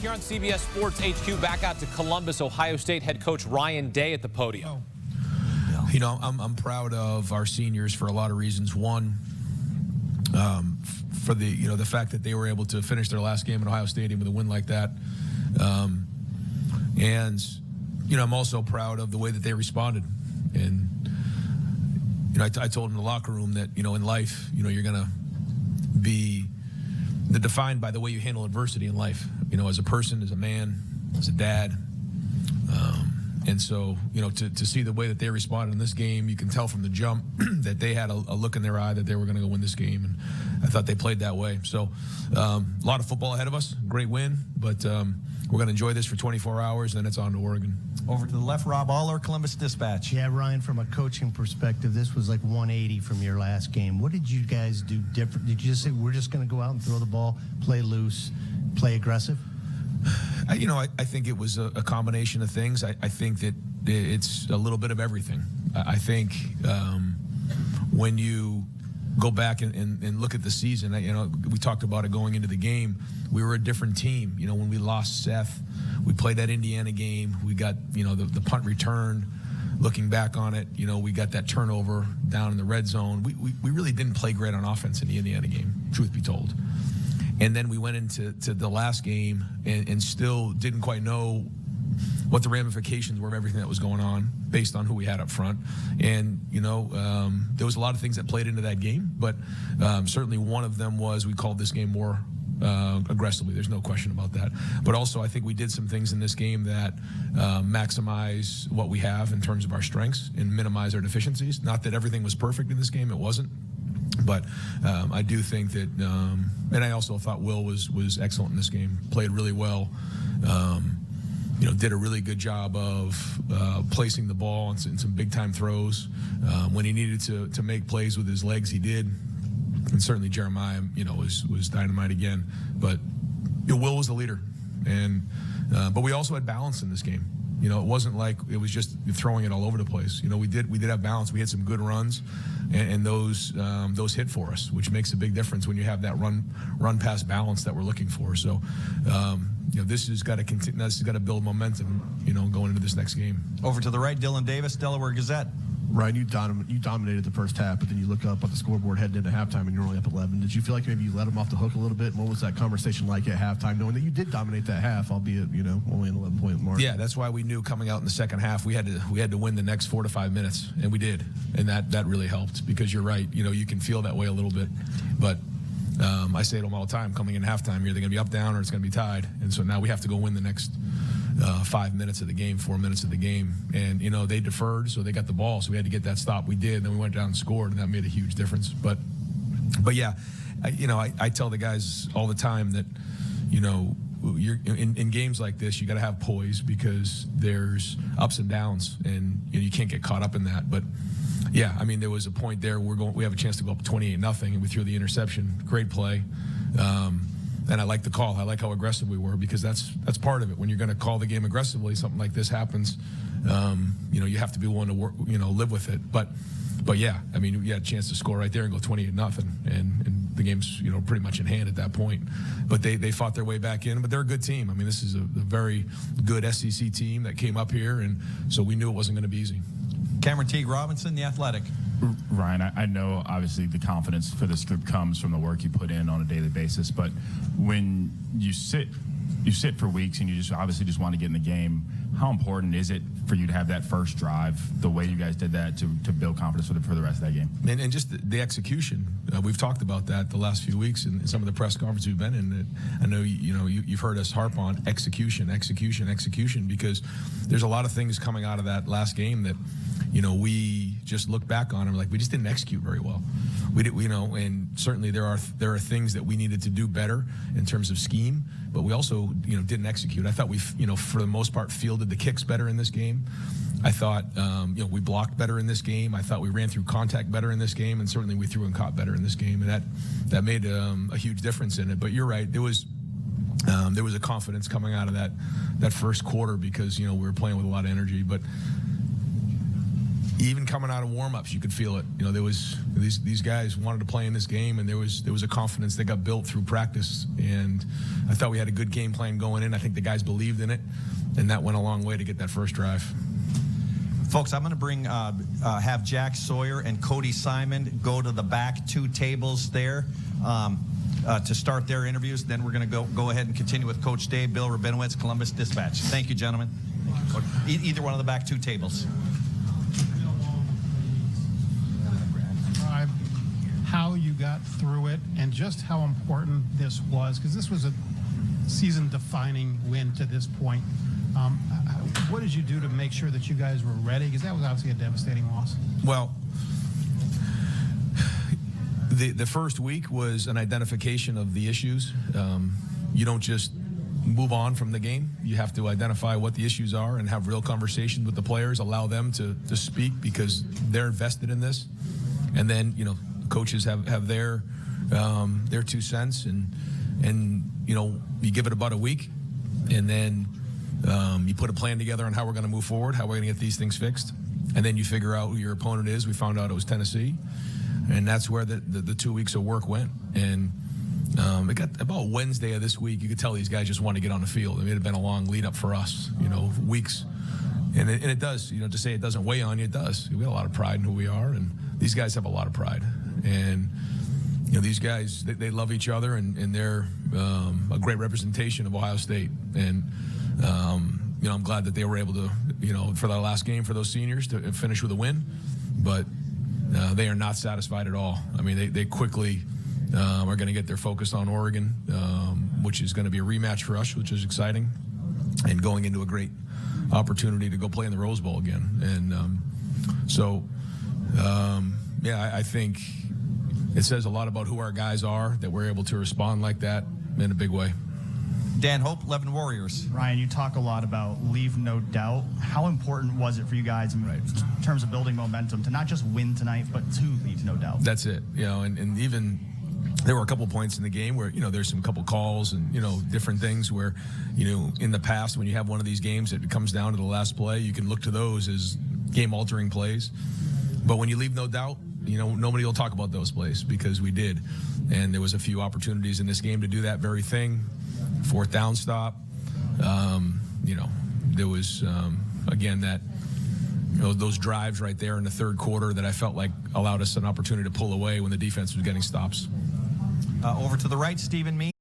here on CBS Sports HQ. Back out to Columbus, Ohio State head coach Ryan Day at the podium. You know, I'm proud of our seniors for a lot of reasons. One, for the fact that they were able to finish their last game at Ohio Stadium with a win like that, and I'm also proud of the way that they responded. And I told them in the locker room that in life, you're gonna be defined by the way you handle adversity in life. As a person, as a man, as a dad. And so, to see the way that they responded in this game, you can tell from the jump that they had a look in their eye that they were going to go win this game. And I thought they played that way. So a lot of football ahead of us. Great win. But we're going to enjoy this for 24 hours, and then it's on to Oregon. Over to the left, Rob Aller, Columbus Dispatch. Yeah, Ryan, from a coaching perspective, this was like 180 from your last game. What did you guys do different? Did you just say, we're just going to go out and throw the ball, play loose, play aggressive? I think it was a combination of things. I think that it's a little bit of everything. I think when you go back and look at the season, we talked about it going into the game. We were a different team. When we lost Seth, we played that Indiana game. We got, the punt return. Looking back on it, we got that turnover down in the red zone. We really didn't play great on offense in the Indiana game, truth be told. And then we went into the last game and still didn't quite know what the ramifications were of everything that was going on based on who we had up front. And, there was a lot of things that played into that game, but certainly one of them was we called this game more aggressively. There's no question about that. But also I think we did some things in this game that maximize what we have in terms of our strengths and minimize our deficiencies. Not that everything was perfect in this game. It wasn't. But I do think that, and I also thought Will was excellent in this game, played really well, did a really good job of placing the ball in some big-time throws. When he needed to make plays with his legs, he did. And certainly Jeremiah, was dynamite again. But Will was the leader. But we also had balance in this game. It wasn't like it was just throwing it all over the place. We did have balance. We had some good runs, and those hit for us, which makes a big difference when you have that run pass balance that we're looking for. So, this has got to continue. This has got to build momentum, going into this next game. Over to the right, Dylan Davis, Delaware Gazette. Ryan, you dominated the first half, but then you look up at the scoreboard heading into halftime, and you're only up 11. Did you feel like maybe you let them off the hook a little bit? What was that conversation like at halftime, knowing that you did dominate that half, albeit only an 11-point mark? Yeah, that's why we knew coming out in the second half we had to win the next 4 to 5 minutes, and we did, and that really helped because you're right. You can feel that way a little bit, but. I say to them all the time, coming in halftime, you're either going to be up, down, or it's going to be tied. And so now we have to go win the next 5 minutes of the game, 4 minutes of the game. And, they deferred, so they got the ball. So we had to get that stop. We did. Then we went down and scored, and that made a huge difference. But yeah, I tell the guys all the time that, you're in games like this, you got to have poise because there's ups and downs, and you can't get caught up in that. But yeah, there was a point there we have a chance to go up 28-0, and we threw the interception. Great play, and I like the call. I like how aggressive we were because that's part of it. When you're going to call the game aggressively, something like this happens. You have to be willing to work, live with it. But yeah, you had a chance to score right there and go 28-0, and the game's pretty much in hand at that point. But they fought their way back in. But they're a good team. This is a very good SEC team that came up here, and so we knew it wasn't going to be easy. Cameron Teague Robinson, The Athletic. Ryan, I know obviously the confidence for this group comes from the work you put in on a daily basis, but when you sit for weeks and you obviously want to get in the game, how important is it for you to have that first drive, the way you guys did that, to build confidence for the rest of that game? And just the execution. We've talked about that the last few weeks in some of the press conferences we've been in. I know you've heard us harp on execution, because there's a lot of things coming out of that last game that we just look back on and we're like, we just didn't execute very well. We did, and certainly there are things that we needed to do better in terms of scheme, but we also didn't execute. I thought we for the most part fielded the kicks better in this game. I thought we blocked better in this game. I thought we ran through contact better in this game, and certainly we threw and caught better in this game, and that made a huge difference in it. But you're right, there was a confidence coming out of that first quarter because we were playing with a lot of energy, but even coming out of warm-ups, you could feel it. You know, there was these guys wanted to play in this game, and there was a confidence that got built through practice. And I thought we had a good game plan going in. I think the guys believed in it, and that went a long way to get that first drive. Folks, I'm going to have Jack Sawyer and Cody Simon go to the back 2 tables there to start their interviews. Then we're going to go ahead and continue with Coach Dave, Bill Rabinowitz, Columbus Dispatch. Thank you, gentlemen. Either one of the back 2 tables. How you got through it and just how important this was, because this was a season-defining win to this point. What did you do to make sure that you guys were ready? Because that was obviously a devastating loss. Well, the first week was an identification of the issues. You don't just move on from the game. You have to identify what the issues are and have real conversations with the players, allow them to speak because they're invested in this. And then, you know, coaches have their 2 cents, and you know, you give it about a week, and then you put a plan together on how we're going to move forward, how we're going to get these things fixed, and then you figure out who your opponent is. We found out it was Tennessee, and that's where the 2 weeks of work went. And it got about Wednesday of this week, you could tell these guys just want to get on the field. I mean, it had been a long lead up for us, you know, weeks. And it does, you know, to say it doesn't weigh on you, it does. We have a lot of pride in who we are, and these guys have a lot of pride. And, you know, these guys, they love each other, and they're a great representation of Ohio State. And, you know, I'm glad that they were able to, you know, for that last game for those seniors to finish with a win. But they are not satisfied at all. I mean, they quickly are going to get their focus on Oregon, which is going to be a rematch for us, which is exciting, and going into a great opportunity to go play in the Rose Bowl again. And yeah, I think it says a lot about who our guys are that we're able to respond like that in a big way. Dan Hope, 11 Warriors. Ryan, you talk a lot about leave no doubt. How important was it for you guys in terms of building momentum to not just win tonight, but to leave no doubt? That's it. You know, and even there were a couple points in the game where, you know, there's some couple calls and, you know, different things where, you know, in the past when you have one of these games, it comes down to the last play. You can look to those as game-altering plays. But when you leave no doubt, you know, nobody will talk about those plays because we did. And there was a few opportunities in this game to do that very thing. 4th down stop. You know, there was, again, that, you know, those drives right there in the third quarter that I felt like allowed us an opportunity to pull away when the defense was getting stops. Over to the right, Stephen Means.